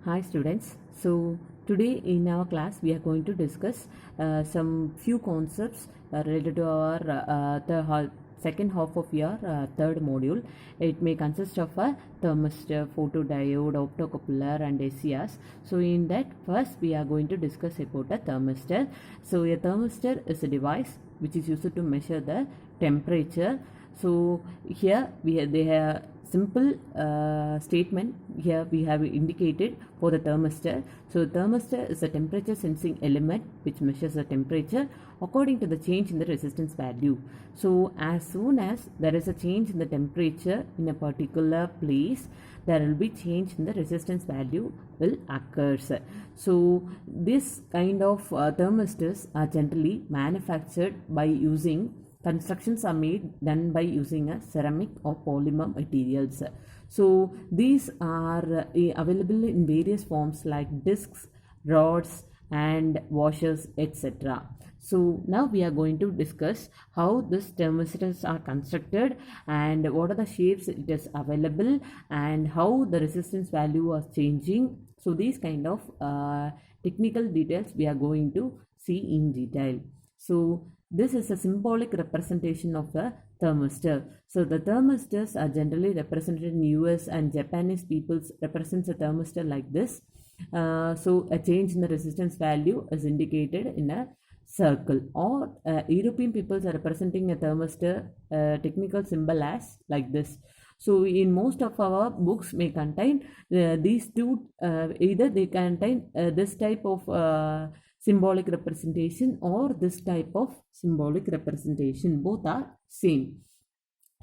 Hi students. So today in our class we are going to discuss some few concepts related to our second half of your third module. It may consist of a thermistor, photodiode, optocoupler and SCRs. So in that first we are going to discuss about a thermistor. So a thermistor is a device which is used to measure the temperature. So here they have simple statement here we have indicated for the thermistor. So thermistor is a temperature sensing element which measures the temperature according to the change in the resistance value. So as soon as there is a change in the temperature in a particular place, there will be change in the resistance value will occurs. So this kind of thermistors are generally manufactured by using constructions are done by using a ceramic or polymer materials. So these are available in various forms like discs, rods and washers, etc. So now we are going to discuss how these thermistors are constructed and what are the shapes it is available and how the resistance value is changing. So these kind of technical details we are going to see in detail. So this is a symbolic representation of the thermistor. So the thermistors are generally represented in US and Japanese peoples represents a thermistor like this. So a change in the resistance value is indicated in a circle, or European peoples are representing a thermistor technical symbol as like this. So in most of our books may contain these two, either they contain this type of symbolic representation or this type of symbolic representation. Both are same.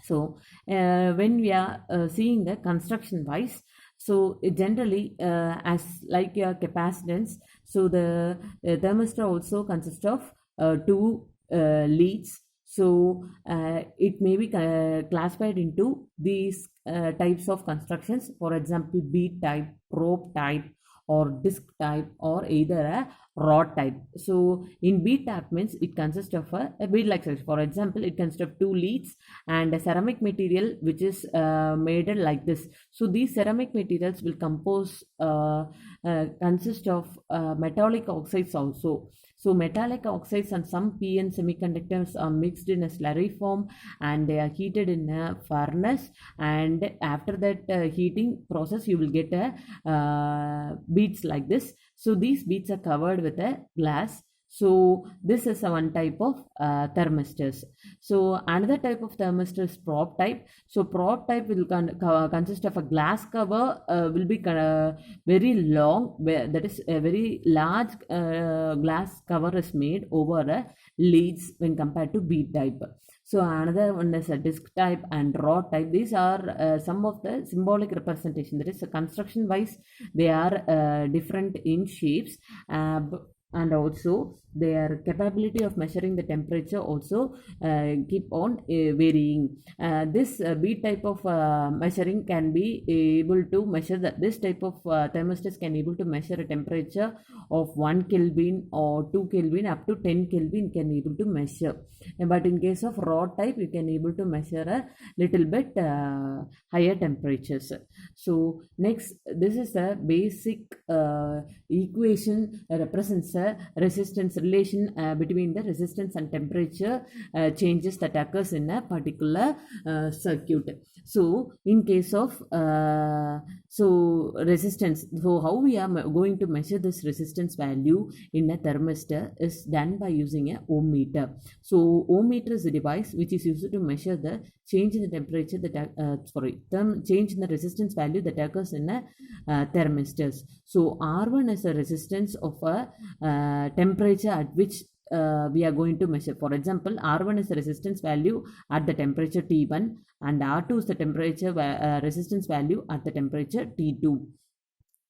So when we are seeing the construction wise, so it generally as like your capacitance, so the thermistor also consists of two leads. So it may be classified into these types of constructions, for example bead type, probe type or disc type, or either a rod type. So in bead type means it consists of a bead like such. For example, it consists of two leads and a ceramic material which is made like this. So these ceramic materials will consist of metallic oxides also. So metallic oxides and some PN semiconductors are mixed in a slurry form and they are heated in a furnace, and after that heating process you will get a beads like this. So these beads are covered with a glass. So this is a one type of thermistors. So another type of thermistor is probe type. So probe type will consist of a glass cover, will be very long, that is a very large glass cover is made over a leads when compared to bead type. So another one is a disc type and rod type. These are some of the symbolic representation. That is, construction wise they are different in shapes, and also their capability of measuring the temperature also keep on varying. This bead type of measuring can be able to measure this type of thermistors can able to measure a temperature of 1 Kelvin or 2 Kelvin up to 10 Kelvin can able to measure. But in case of rod type you can able to measure a little bit higher temperatures. So next, this is a basic equation represents a resistance relation between the resistance and temperature changes that occurs in a particular circuit. So in case of resistance, so how we are going to measure this resistance value in a thermistor is done by using a ohm meter. So ohm meter is a device which is used to measure the change in the temperature that change in the resistance value that occurs in a thermistors. So R1 is a resistance of a temperature at which we are going to measure. For example, R1 is the resistance value at the temperature T1 and R2 is the temperature resistance value at the temperature T2.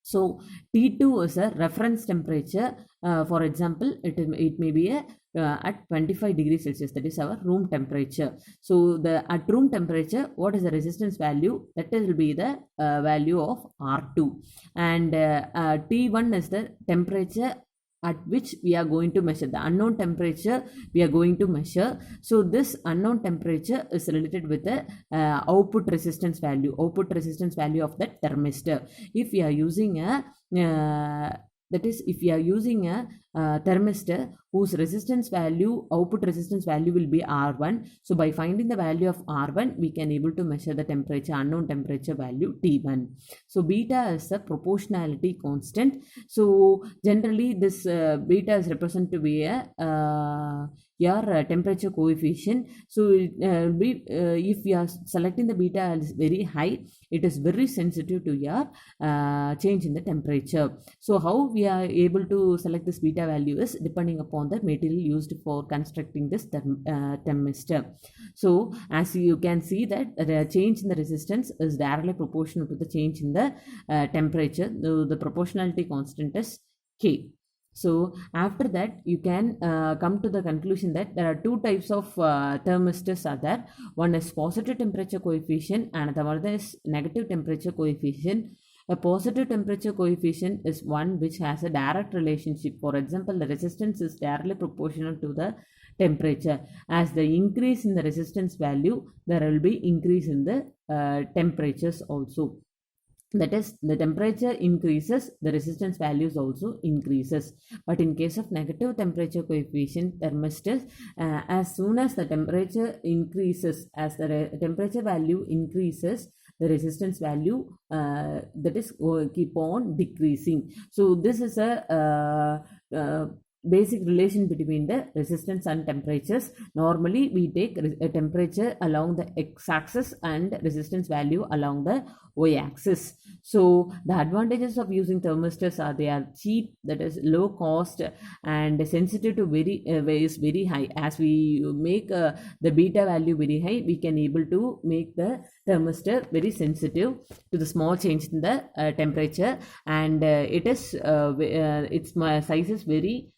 So T2 is a reference temperature. For example, it may be at 25 degrees Celsius, that is our room temperature. So at room temperature, what is the resistance value? That will be the value of R2. And T1 is the temperature at which we are going to measure the unknown temperature we are going to measure. So this unknown temperature is related with the output resistance value of that thermistor. If we are using a that is, if we are using a thermistor whose resistance value, output resistance value will be R1. So by finding the value of R1, we can able to measure the temperature, unknown temperature value T1. So beta is a proportionality constant. So generally this beta is represented to be a your temperature coefficient. So if we are selecting the beta as very high, it is very sensitive to your change in the temperature. So how we are able to select this beta value is depending upon the material used for constructing this thermistor. So as you can see that the change in the resistance is directly proportional to the change in the temperature. The proportionality constant is K. So after that you can come to the conclusion that there are two types of thermistors are there. One is positive temperature coefficient and the other is negative temperature coefficient. A positive temperature coefficient is one which has a direct relationship. For example, the resistance is directly proportional to the temperature. As the increase in the resistance value, there will be increase in the temperatures also. That is, the temperature increases, the resistance values also increases. But in case of negative temperature coefficient thermistors, as soon as the temperature increases, as the temperature value increases, the resistance value that is keep on decreasing. So this is a basic relation between the resistance and temperatures. Normally we take a temperature along the x-axis and resistance value along the y-axis. So the advantages of using thermistors are they are cheap, that is low cost, and sensitive to is very high. As we make the beta value very high, we can able to make the thermistor very sensitive to the small change in the temperature, and its size is very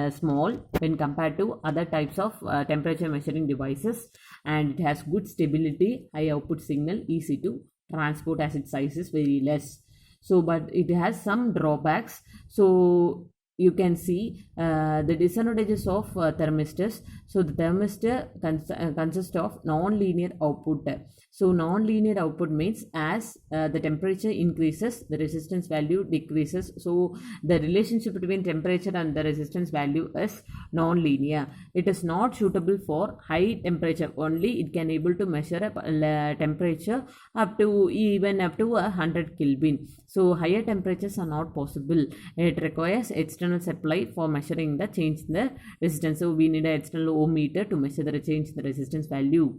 small when compared to other types of temperature measuring devices, and it has good stability, high output signal, easy to transport as its size is very less. So but it has some drawbacks. So you can see the disadvantages of thermistors. So the thermistor consists of non-linear output. So non-linear output means as the temperature increases, the resistance value decreases. So the relationship between temperature and the resistance value is non-linear. It is not suitable for high temperature. Only it can able to measure a temperature up to 100 Kelvin. So higher temperatures are not possible. It requires external supply for measuring the change in the resistance. So we need an external ohm meter to measure the change in the resistance value.